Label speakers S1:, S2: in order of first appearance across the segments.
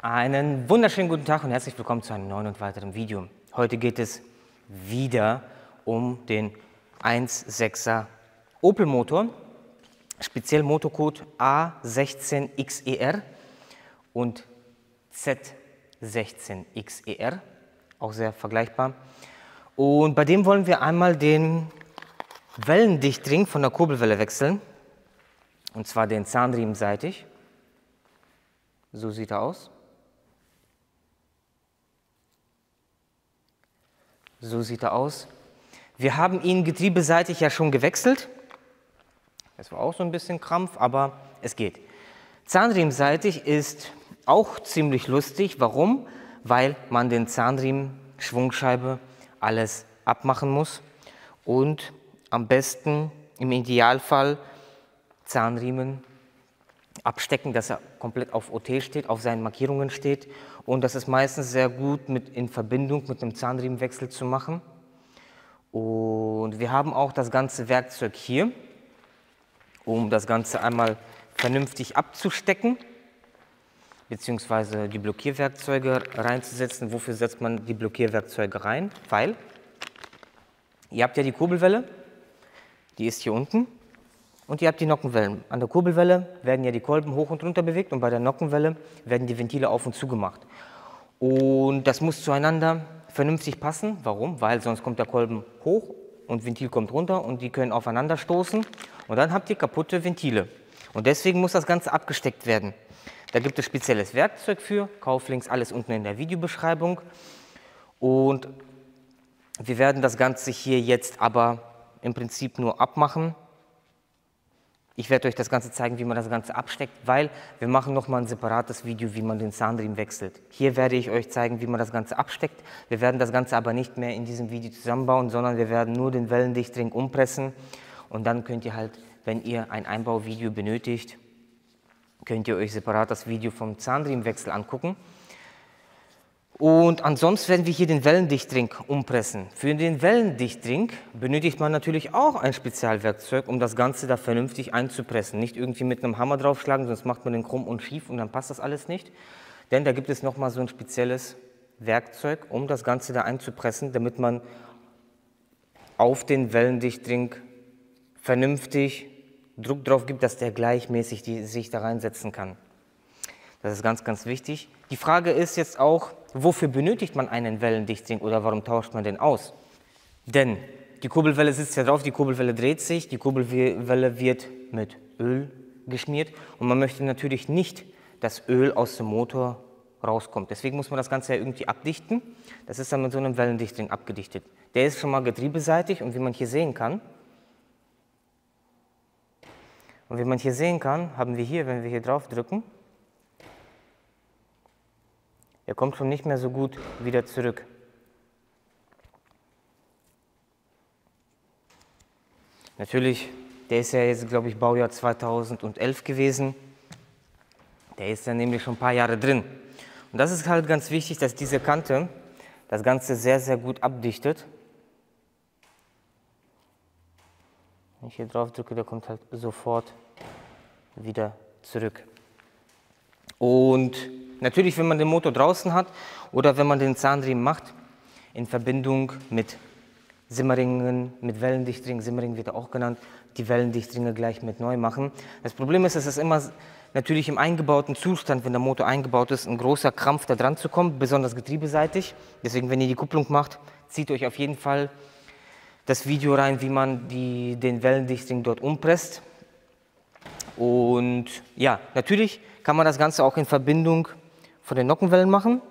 S1: Einen wunderschönen guten Tag und herzlich willkommen zu einem neuen und weiteren Video. Heute geht es wieder um den 1.6er Opel Motor, speziell Motorcode A16XER und Z16XER, auch sehr vergleichbar. Und bei dem wollen wir einmal den Wellendichtring von der Kurbelwelle wechseln, und zwar den zahnriemenseitig. So sieht er aus. So sieht er aus. Wir haben ihn getriebeseitig ja schon gewechselt. Es war auch so ein bisschen Krampf, aber es geht. Zahnriemenseitig ist auch ziemlich lustig. Warum? Weil man den Zahnriemen, Schwungscheibe, alles abmachen muss und am besten im Idealfall Zahnriemen abstecken, dass er komplett auf OT steht, auf seinen Markierungen steht. Und das ist meistens sehr gut in Verbindung mit einem Zahnriemenwechsel zu machen. Und wir haben auch das ganze Werkzeug hier, um das Ganze einmal vernünftig abzustecken, beziehungsweise die Blockierwerkzeuge reinzusetzen. Wofür setzt man die Blockierwerkzeuge rein? Weil ihr habt ja die Kurbelwelle, die ist hier unten. Und ihr habt die Nockenwellen. An der Kurbelwelle werden ja die Kolben hoch und runter bewegt und bei der Nockenwelle werden die Ventile auf und zu gemacht. Und das muss zueinander vernünftig passen. Warum? Weil sonst kommt der Kolben hoch und Ventil kommt runter und die können aufeinander stoßen und dann habt ihr kaputte Ventile. Und deswegen muss das Ganze abgesteckt werden. Da gibt es spezielles Werkzeug für, Kauflinks, alles unten in der Videobeschreibung. Und wir werden das Ganze hier jetzt aber im Prinzip nur abmachen. Ich werde euch das Ganze zeigen, wie man das Ganze absteckt, weil wir machen nochmal ein separates Video, wie man den Zahnriemen wechselt. Hier werde ich euch zeigen, wie man das Ganze absteckt. Wir werden das Ganze aber nicht mehr in diesem Video zusammenbauen, sondern wir werden nur den Wellendichtring umpressen. Und dann könnt ihr halt, wenn ihr ein Einbauvideo benötigt, könnt ihr euch separat das Video vom Zahnriemenwechsel angucken. Und ansonsten werden wir hier den Wellendichtring umpressen. Für den Wellendichtring benötigt man natürlich auch ein Spezialwerkzeug, um das Ganze da vernünftig einzupressen. Nicht irgendwie mit einem Hammer draufschlagen, sonst macht man den krumm und schief und dann passt das alles nicht. Denn da gibt es nochmal so ein spezielles Werkzeug, um das Ganze da einzupressen, damit man auf den Wellendichtring vernünftig Druck drauf gibt, dass der gleichmäßig sich da reinsetzen kann. Das ist ganz, ganz wichtig. Die Frage ist jetzt auch, wofür benötigt man einen Wellendichtring oder warum tauscht man den aus? Denn die Kurbelwelle sitzt ja drauf, die Kurbelwelle dreht sich, die Kurbelwelle wird mit Öl geschmiert und man möchte natürlich nicht, dass Öl aus dem Motor rauskommt. Deswegen muss man das Ganze ja irgendwie abdichten. Das ist dann mit so einem Wellendichtring abgedichtet. Der ist schon mal getriebeseitig und wie man hier sehen kann, haben wir hier, wenn wir hier drauf drücken, er kommt schon nicht mehr so gut wieder zurück. Natürlich, der ist ja jetzt, glaube ich, Baujahr 2011 gewesen. Der ist ja nämlich schon ein paar Jahre drin. Und das ist halt ganz wichtig, dass diese Kante das Ganze sehr, sehr gut abdichtet. Wenn ich hier drauf drücke, der kommt halt sofort wieder zurück. Und natürlich, wenn man den Motor draußen hat oder wenn man den Zahnriemen macht, in Verbindung mit Simmeringen, mit Wellendichtring, Simmering wird auch genannt, die Wellendichtringe gleich mit neu machen. Das Problem ist, es ist immer natürlich im eingebauten Zustand, wenn der Motor eingebaut ist, ein großer Krampf da dran zu kommen, besonders getriebeseitig. Deswegen, wenn ihr die Kupplung macht, zieht euch auf jeden Fall das Video rein, wie man den Wellendichtring dort umpresst. Und ja, natürlich kann man das Ganze auch in Verbindung von den Nockenwellen machen,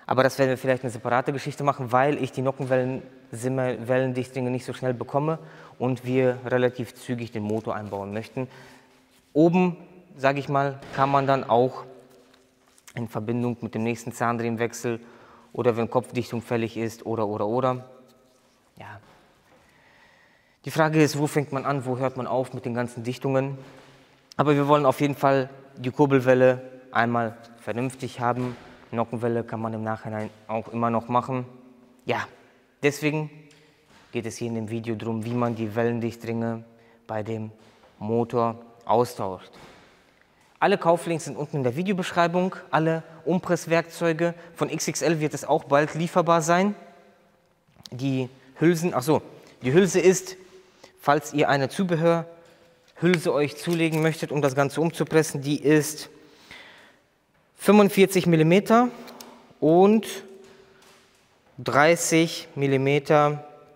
S1: aber das werden wir vielleicht eine separate Geschichte machen, weil ich die Nockenwellendichtringe nicht so schnell bekomme und wir relativ zügig den Motor einbauen möchten. Oben, sage ich mal, kann man dann auch in Verbindung mit dem nächsten Zahnriemenwechsel oder wenn Kopfdichtung fällig ist oder. Ja. Die Frage ist, wo fängt man an, wo hört man auf mit den ganzen Dichtungen? Aber wir wollen auf jeden Fall die Kurbelwelle einmal vernünftig haben. Nockenwelle kann man im Nachhinein auch immer noch machen. Ja, deswegen geht es hier in dem Video darum, wie man die Wellendichtringe bei dem Motor austauscht. Alle Kauflinks sind unten in der Videobeschreibung. Alle Umpresswerkzeuge von XXL wird es auch bald lieferbar sein. Die Hülsen, achso, die Hülse ist, falls ihr eine Zubehörhülse euch zulegen möchtet, um das Ganze umzupressen, die ist 45 mm und 30 mm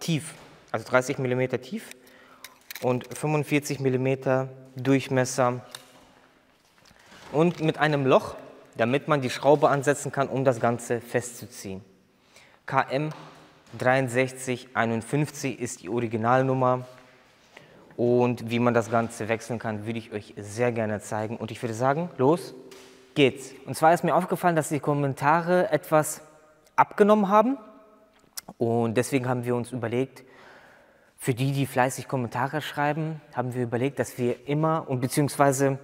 S1: tief. Also 30 mm tief und 45 mm Durchmesser. Und mit einem Loch, damit man die Schraube ansetzen kann, um das Ganze festzuziehen. KM 6351 ist die Originalnummer. Und wie man das Ganze wechseln kann, würde ich euch sehr gerne zeigen. Und ich würde sagen, los geht's. Und zwar ist mir aufgefallen, dass die Kommentare etwas abgenommen haben. Und deswegen haben wir uns überlegt, für die, die fleißig Kommentare schreiben, haben wir überlegt, dass wir immer und beziehungsweise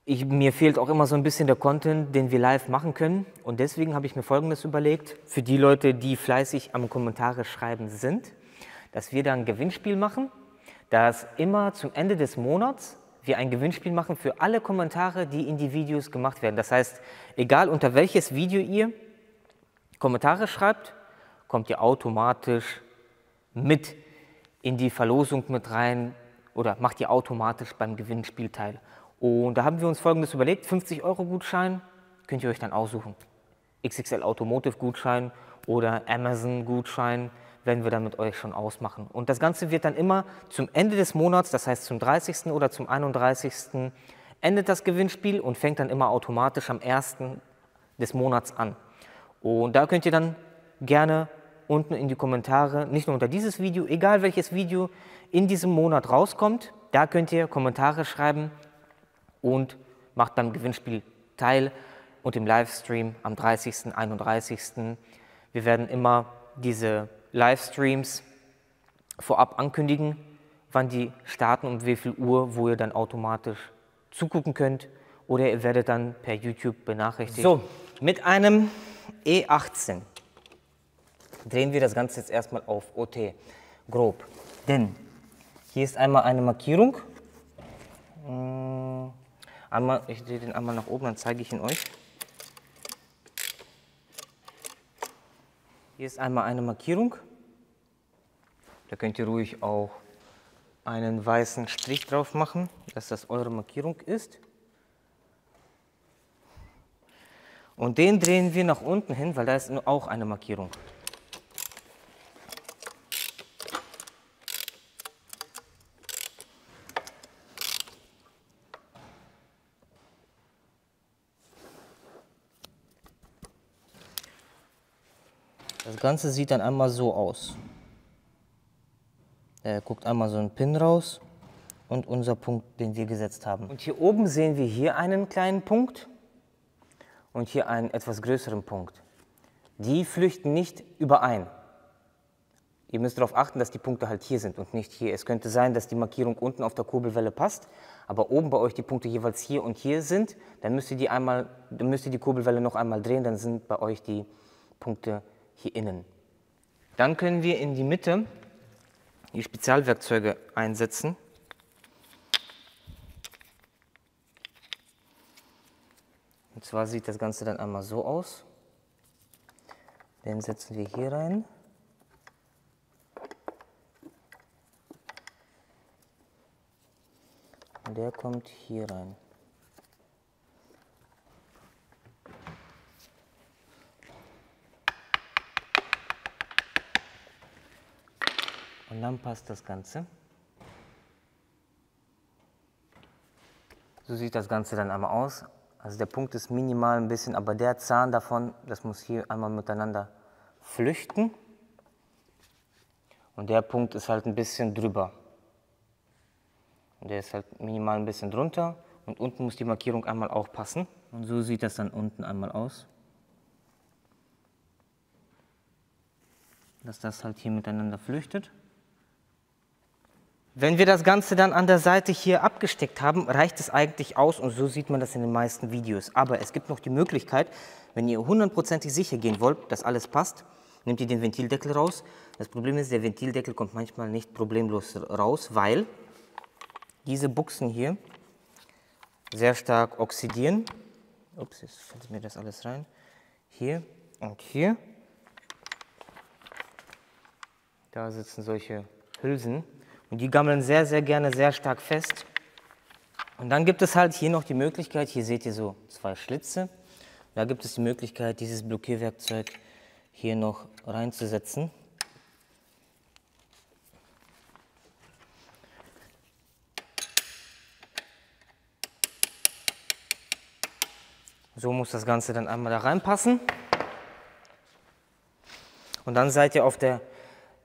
S1: mir fehlt auch immer so ein bisschen der Content, den wir live machen können. Und deswegen habe ich mir Folgendes überlegt, für die Leute, die fleißig am Kommentare schreiben sind, dass wir da ein Gewinnspiel machen, dass immer zum Ende des Monats wir ein Gewinnspiel machen für alle Kommentare, die in die Videos gemacht werden. Das heißt, egal unter welches Video ihr Kommentare schreibt, kommt ihr automatisch mit in die Verlosung mit rein oder macht ihr automatisch beim Gewinnspiel teil. Und da haben wir uns Folgendes überlegt, 50 € Gutschein könnt ihr euch dann aussuchen. XXL Automotive Gutschein oder Amazon Gutschein werden wir dann mit euch schon ausmachen. Und das Ganze wird dann immer zum Ende des Monats, das heißt zum 30. oder zum 31. endet das Gewinnspiel und fängt dann immer automatisch am 1. des Monats an. Und da könnt ihr dann gerne unten in die Kommentare, nicht nur unter dieses Video, egal welches Video in diesem Monat rauskommt, da könnt ihr Kommentare schreiben und macht beim Gewinnspiel teil und im Livestream am 30., 31. Wir werden immer diese Livestreams vorab ankündigen, wann die starten und wie viel Uhr, wo ihr dann automatisch zugucken könnt oder ihr werdet dann per YouTube benachrichtigt. So, mit einem E18 drehen wir das Ganze jetzt erstmal auf OT, grob. Denn hier ist einmal eine Markierung. Ich drehe den einmal nach oben, dann zeige ich ihn euch. Hier ist einmal eine Markierung. Da könnt ihr ruhig auch einen weißen Strich drauf machen, dass das eure Markierung ist. Und den drehen wir nach unten hin, weil da ist auch eine Markierung. Das Ganze sieht dann einmal so aus. Guckt einmal so ein Pin raus und unser Punkt, den wir gesetzt haben. Und hier oben sehen wir hier einen kleinen Punkt und hier einen etwas größeren Punkt. Die flüchten nicht überein. Ihr müsst darauf achten, dass die Punkte halt hier sind und nicht hier. Es könnte sein, dass die Markierung unten auf der Kurbelwelle passt, aber oben bei euch die Punkte jeweils hier und hier sind. Dann müsst ihr die Kurbelwelle noch einmal drehen, dann sind bei euch die Punkte hier innen. Dann können wir in die Mitte die Spezialwerkzeuge einsetzen. Und zwar sieht das Ganze dann einmal so aus. Den setzen wir hier rein. Und der kommt hier rein. Und dann passt das Ganze. So sieht das Ganze dann einmal aus. Also der Punkt ist minimal ein bisschen, aber der Zahn davon, das muss hier einmal miteinander flüchten. Und der Punkt ist halt ein bisschen drüber. Und der ist halt minimal ein bisschen drunter. Und unten muss die Markierung einmal auch passen. Und so sieht das dann unten einmal aus. Dass das halt hier miteinander flüchtet. Wenn wir das Ganze dann an der Seite hier abgesteckt haben, reicht es eigentlich aus und so sieht man das in den meisten Videos. Aber es gibt noch die Möglichkeit, wenn ihr hundertprozentig sicher gehen wollt, dass alles passt, nehmt ihr den Ventildeckel raus. Das Problem ist, der Ventildeckel kommt manchmal nicht problemlos raus, weil diese Buchsen hier sehr stark oxidieren. Ups, jetzt fällt mir das alles rein. Hier und hier. Da sitzen solche Hülsen und die gammeln sehr, sehr gerne sehr stark fest. Und dann gibt es halt hier noch die Möglichkeit, hier seht ihr so 2 Schlitze. Da gibt es die Möglichkeit, dieses Blockierwerkzeug hier noch reinzusetzen. So muss das Ganze dann einmal da reinpassen. Und dann seid ihr auf der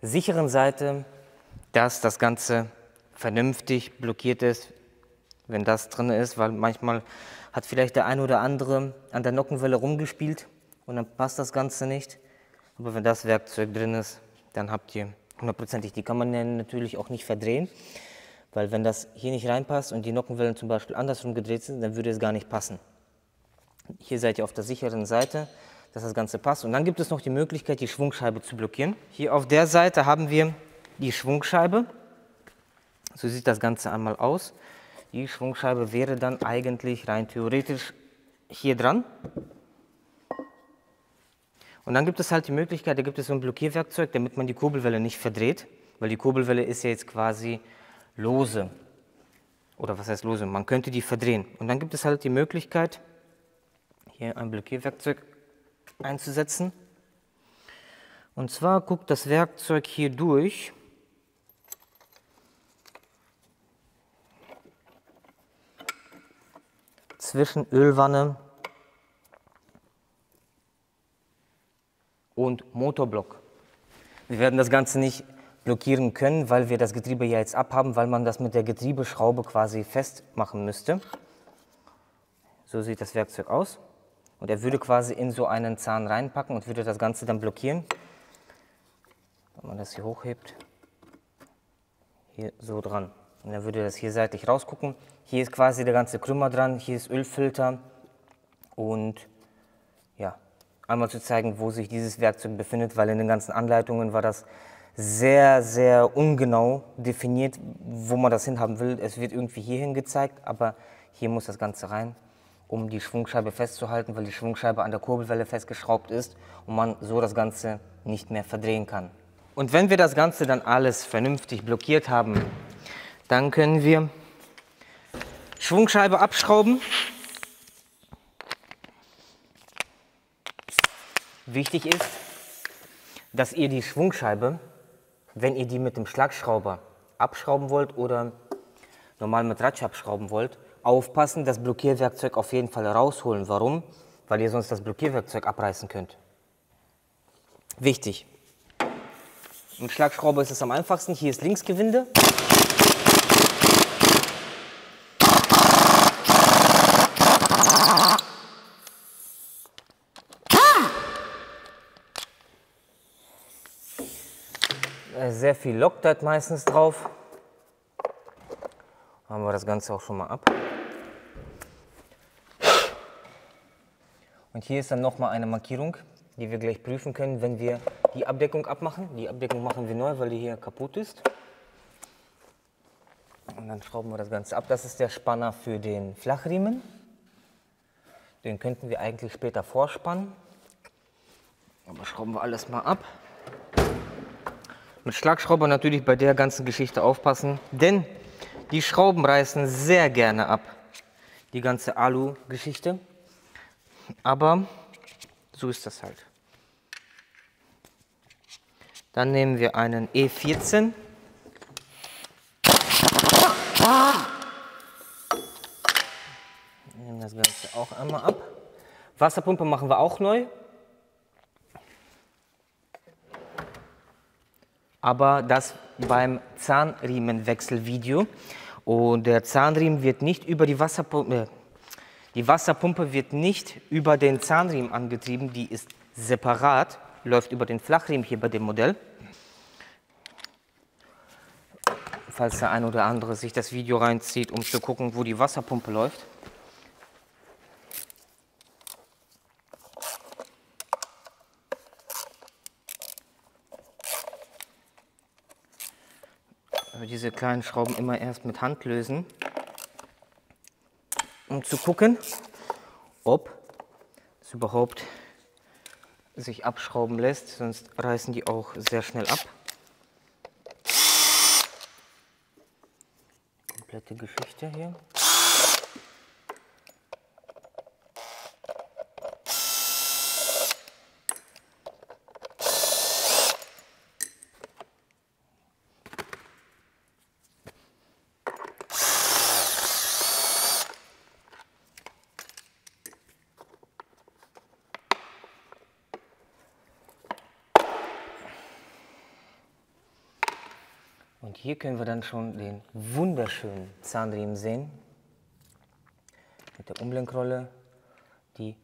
S1: sicheren Seite, dass das Ganze vernünftig blockiert ist, wenn das drin ist, weil manchmal hat vielleicht der eine oder andere an der Nockenwelle rumgespielt und dann passt das Ganze nicht. Aber wenn das Werkzeug drin ist, dann habt ihr hundertprozentig. Die kann man ja natürlich auch nicht verdrehen, weil wenn das hier nicht reinpasst und die Nockenwellen zum Beispiel andersrum gedreht sind, dann würde es gar nicht passen. Hier seid ihr auf der sicheren Seite, dass das Ganze passt. Und dann gibt es noch die Möglichkeit, die Schwungscheibe zu blockieren. Hier auf der Seite haben wir die Schwungscheibe. So sieht das Ganze einmal aus. Die Schwungscheibe wäre dann eigentlich rein theoretisch hier dran. Und dann gibt es halt die Möglichkeit, da gibt es so ein Blockierwerkzeug, damit man die Kurbelwelle nicht verdreht, weil die Kurbelwelle ist ja jetzt quasi lose. Oder was heißt lose? Man könnte die verdrehen. Und dann gibt es halt die Möglichkeit, hier ein Blockierwerkzeug einzusetzen. Und zwar guckt das Werkzeug hier durch. Zwischen Ölwanne und Motorblock. Wir werden das Ganze nicht blockieren können, weil wir das Getriebe ja jetzt abhaben, weil man das mit der Getriebeschraube quasi festmachen müsste. So sieht das Werkzeug aus. Und er würde quasi in so einen Zahn reinpacken und würde das Ganze dann blockieren. Wenn man das hier hochhebt, hier so dran. Und dann würde das hier seitlich rausgucken. Hier ist quasi der ganze Krümmer dran, hier ist Ölfilter. Und ja, einmal zu zeigen, wo sich dieses Werkzeug befindet, weil in den ganzen Anleitungen war das sehr, sehr ungenau definiert, wo man das hinhaben will. Es wird irgendwie hierhin gezeigt, aber hier muss das Ganze rein, um die Schwungscheibe festzuhalten, weil die Schwungscheibe an der Kurbelwelle festgeschraubt ist und man so das Ganze nicht mehr verdrehen kann. Und wenn wir das Ganze dann alles vernünftig blockiert haben, dann können wir Schwungscheibe abschrauben. Wichtig ist, dass ihr die Schwungscheibe, wenn ihr die mit dem Schlagschrauber abschrauben wollt oder normal mit Ratsch abschrauben wollt, aufpassen, das Blockierwerkzeug auf jeden Fall rausholen. Warum? Weil ihr sonst das Blockierwerkzeug abreißen könnt. Wichtig. Mit Schlagschrauber ist es am einfachsten. Hier ist Linksgewinde. Sehr viel Loctite meistens drauf. Haben wir das Ganze auch schon mal ab. Und hier ist dann nochmal eine Markierung, die wir gleich prüfen können, wenn wir die Abdeckung abmachen. Die Abdeckung machen wir neu, weil die hier kaputt ist. Und dann schrauben wir das Ganze ab. Das ist der Spanner für den Flachriemen. Den könnten wir eigentlich später vorspannen. Aber schrauben wir alles mal ab. Mit Schlagschrauber natürlich bei der ganzen Geschichte aufpassen, denn die Schrauben reißen sehr gerne ab. Die ganze Alu-Geschichte. Aber so ist das halt. Dann nehmen wir einen E14. Nehmen das Ganze auch einmal ab. Wasserpumpe machen wir auch neu. Aber das beim Zahnriemenwechselvideo. Und der Zahnriemen wird nicht über die Wasserpumpe wird nicht über den Zahnriemen angetrieben, die ist separat, läuft über den Flachriemen hier bei dem Modell. Falls der ein oder andere sich das Video reinzieht, um zu gucken, wo die Wasserpumpe läuft. Also diese kleinen Schrauben immer erst mit Hand lösen um zu gucken, ob es überhaupt sich abschrauben lässt, sonst reißen die auch sehr schnell ab. Komplette Geschichte hier. Und hier können wir dann schon den wunderschönen Zahnriemen sehen. Mit der Umlenkrolle, die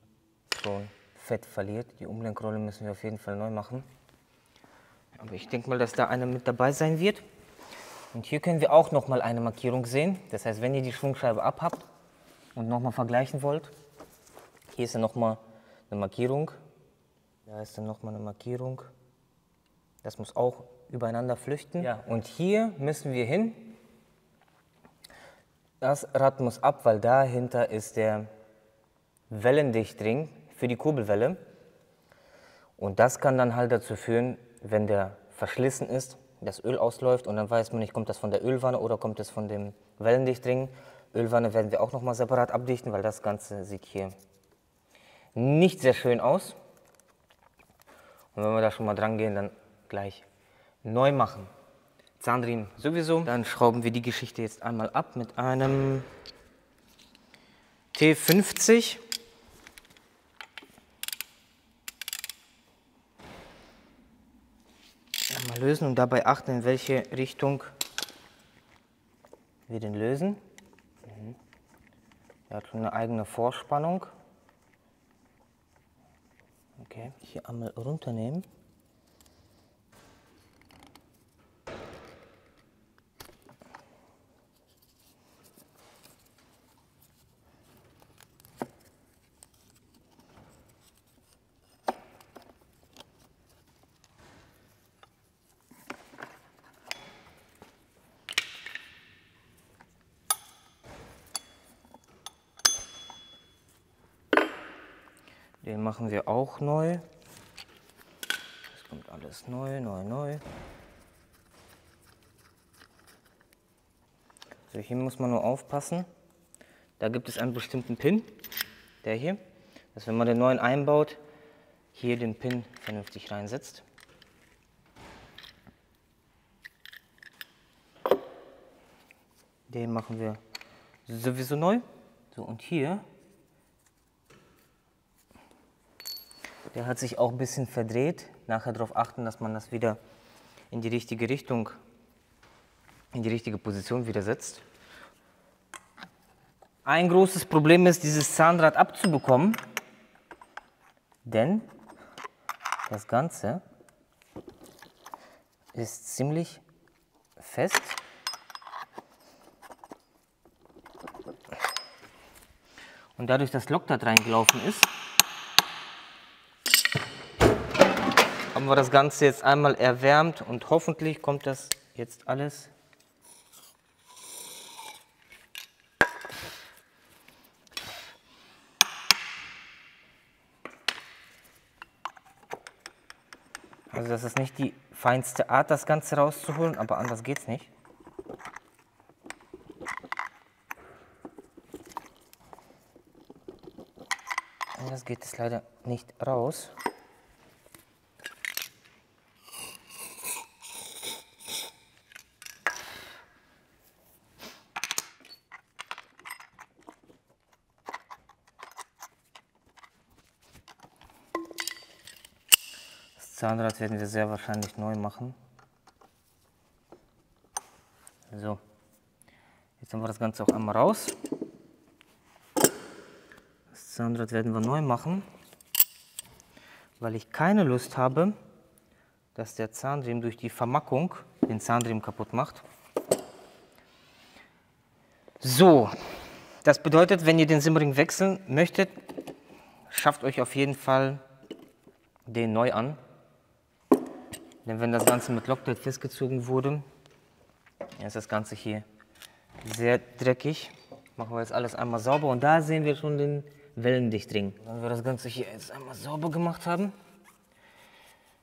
S1: schon Fett verliert. Die Umlenkrolle müssen wir auf jeden Fall neu machen. Aber ich denke mal, dass da eine mit dabei sein wird. Und hier können wir auch nochmal eine Markierung sehen. Das heißt, wenn ihr die Schwungscheibe abhabt und nochmal vergleichen wollt, hier ist dann nochmal eine Markierung. Da ist dann nochmal eine Markierung. Das muss auch übereinander flüchten. Ja, und hier müssen wir hin. Das Rad muss ab, weil dahinter ist der Wellendichtring für die Kurbelwelle. Und das kann dann halt dazu führen, wenn der verschlissen ist, das Öl ausläuft und dann weiß man nicht, kommt das von der Ölwanne oder kommt es von dem Wellendichtring. Ölwanne werden wir auch nochmal separat abdichten, weil das Ganze sieht hier nicht sehr schön aus. Und wenn wir da schon mal dran gehen, dann gleich neu machen. Zahnriemen sowieso. Dann schrauben wir die Geschichte jetzt einmal ab mit einem T50. Mal lösen und dabei achten, in welche Richtung wir den lösen. Er hat schon eine eigene Vorspannung. Okay, hier einmal runternehmen. Den machen wir auch neu. Das kommt alles neu, neu. So, hier muss man nur aufpassen. Da gibt es einen bestimmten Pin, der hier, dass wenn man den neuen einbaut, hier den Pin vernünftig reinsetzt. Den machen wir sowieso neu. So, und hier, der hat sich auch ein bisschen verdreht. Nachher darauf achten, dass man das wieder in die richtige Richtung, in die richtige Position wieder setzt. Ein großes Problem ist, dieses Zahnrad abzubekommen, denn das Ganze ist ziemlich fest. Und dadurch, dass Loctite reingelaufen ist, haben wir das Ganze jetzt einmal erwärmt und hoffentlich kommt das jetzt alles also das ist nicht die feinste Art, das Ganze rauszuholen, aber anders geht's nicht. Anders geht es leider nicht raus. Das Zahnrad werden wir sehr wahrscheinlich neu machen. So, jetzt haben wir das Ganze auch einmal raus. Das Zahnrad werden wir neu machen, weil ich keine Lust habe, dass der Zahnriemen durch die Vermackung den Zahnriemen kaputt macht. So, das bedeutet, wenn ihr den Simmering wechseln möchtet, schafft euch auf jeden Fall den neu an. Denn wenn das Ganze mit Loctite festgezogen wurde, ist das Ganze hier sehr dreckig. machen wir jetzt alles einmal sauber und da sehen wir schon den Wellendichtring. Wenn wir das Ganze hier jetzt einmal sauber gemacht haben,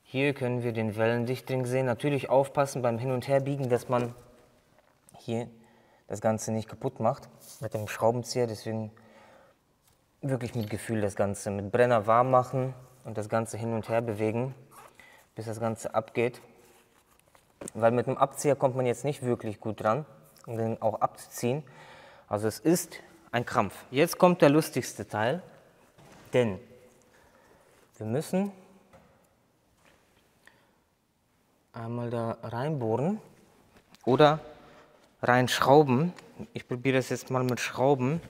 S1: hier können wir den Wellendichtring sehen. Natürlich aufpassen beim Hin- und Herbiegen, dass man hier das Ganze nicht kaputt macht mit dem Schraubenzieher. Deswegen wirklich mit Gefühl das Ganze mit Brenner warm machen und das Ganze hin und her bewegen, bis das Ganze abgeht. Weil mit dem Abzieher kommt man jetzt nicht wirklich gut dran, um den auch abzuziehen. Also es ist ein Krampf. Jetzt kommt der lustigste Teil, denn wir müssen einmal da reinbohren oder reinschrauben. Ich probiere das jetzt mal mit Schrauben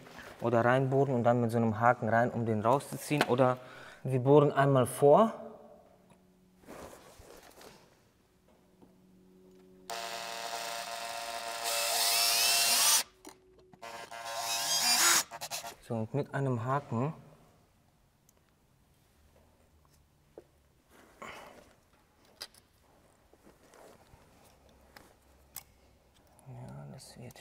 S1: oder reinbohren und dann mit so einem Haken rein, um den rauszuziehen. Oder wir bohren einmal vor. So, und mit einem Haken ja, das wird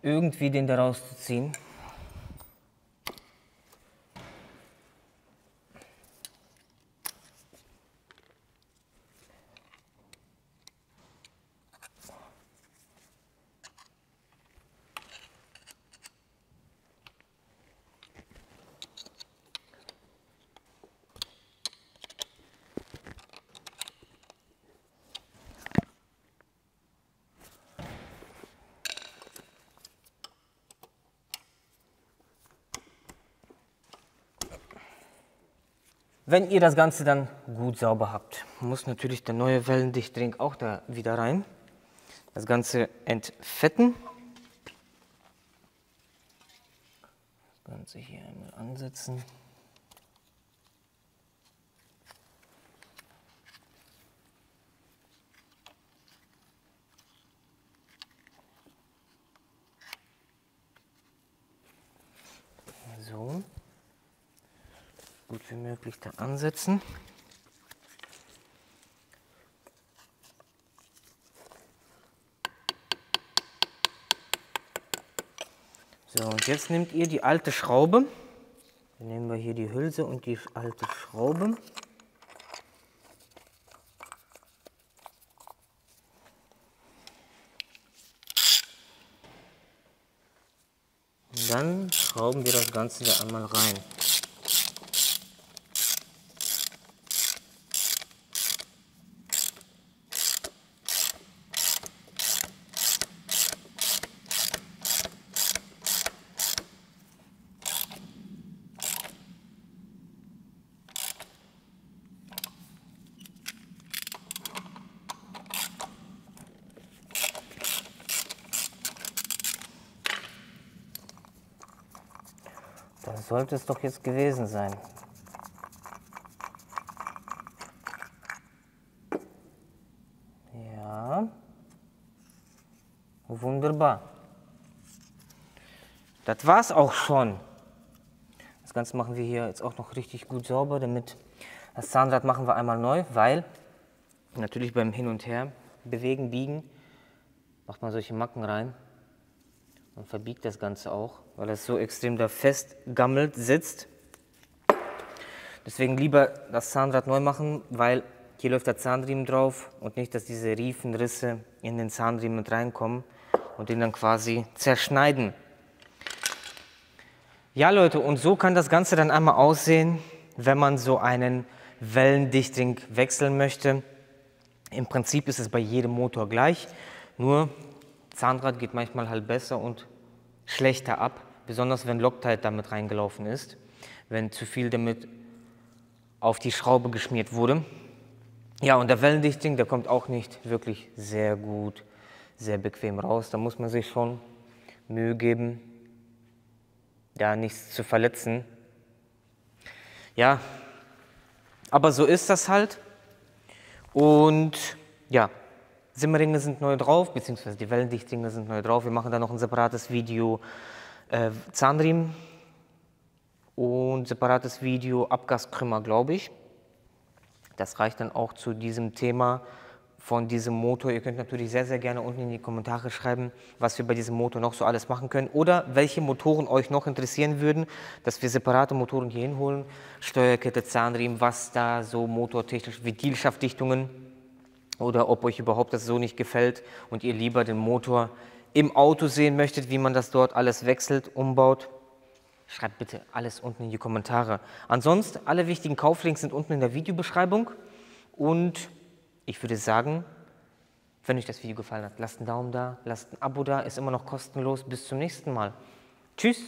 S1: irgendwie den da rauszuziehen. Wenn ihr das Ganze dann gut sauber habt, muss natürlich der neue Wellendichtring auch da wieder rein. Das Ganze entfetten. Das Ganze hier einmal ansetzen. So. Gut wie möglich da ansetzen. So, und jetzt nehmt ihr die alte Schraube. Dann nehmen wir hier die Hülse und die alte Schraube. Und dann schrauben wir das Ganze da einmal rein. Das sollte es doch jetzt gewesen sein. Ja. Wunderbar. Das war's auch schon. Das Ganze machen wir hier jetzt auch noch richtig gut sauber, damit das Zahnrad machen wir einmal neu, weil natürlich beim Hin und Her bewegen, biegen, macht man solche Macken rein und verbiegt das Ganze auch, weil es so extrem da fest gammelt, sitzt. Deswegen lieber das Zahnrad neu machen, weil hier läuft der Zahnriemen drauf und nicht, dass diese Riefenrisse in den Zahnriemen mit reinkommen und den dann quasi zerschneiden. Ja Leute, und so kann das Ganze dann einmal aussehen, wenn man so einen Wellendichtring wechseln möchte. Im Prinzip ist es bei jedem Motor gleich, nur Zahnrad geht manchmal halt besser und schlechter ab, besonders wenn Loctite damit reingelaufen ist, wenn zu viel damit auf die Schraube geschmiert wurde. Ja, und der Wellendichtring, der kommt auch nicht wirklich sehr gut, sehr bequem raus. Da muss man sich schon Mühe geben, da nichts zu verletzen. Ja, aber so ist das halt. Und ja, Simmerringe sind neu drauf, beziehungsweise die Wellendichtringe sind neu drauf. Wir machen da noch ein separates Video Zahnriemen und separates Video Abgaskrümmer, glaube ich. Das reicht dann auch zu diesem Thema von diesem Motor. Ihr könnt natürlich sehr, sehr gerne unten in die Kommentare schreiben, was wir bei diesem Motor noch so alles machen können oder welche Motoren euch noch interessieren würden, dass wir separate Motoren hier hinholen. Steuerkette, Zahnriemen, was da so motortechnisch, Ventilschaftdichtungen oder ob euch überhaupt das so nicht gefällt und ihr lieber den Motor im Auto sehen möchtet, wie man das dort alles wechselt, umbaut. Schreibt bitte alles unten in die Kommentare. Ansonsten, alle wichtigen Kauflinks sind unten in der Videobeschreibung. Und ich würde sagen, wenn euch das Video gefallen hat, lasst einen Daumen da, lasst ein Abo da, ist immer noch kostenlos. Bis zum nächsten Mal. Tschüss!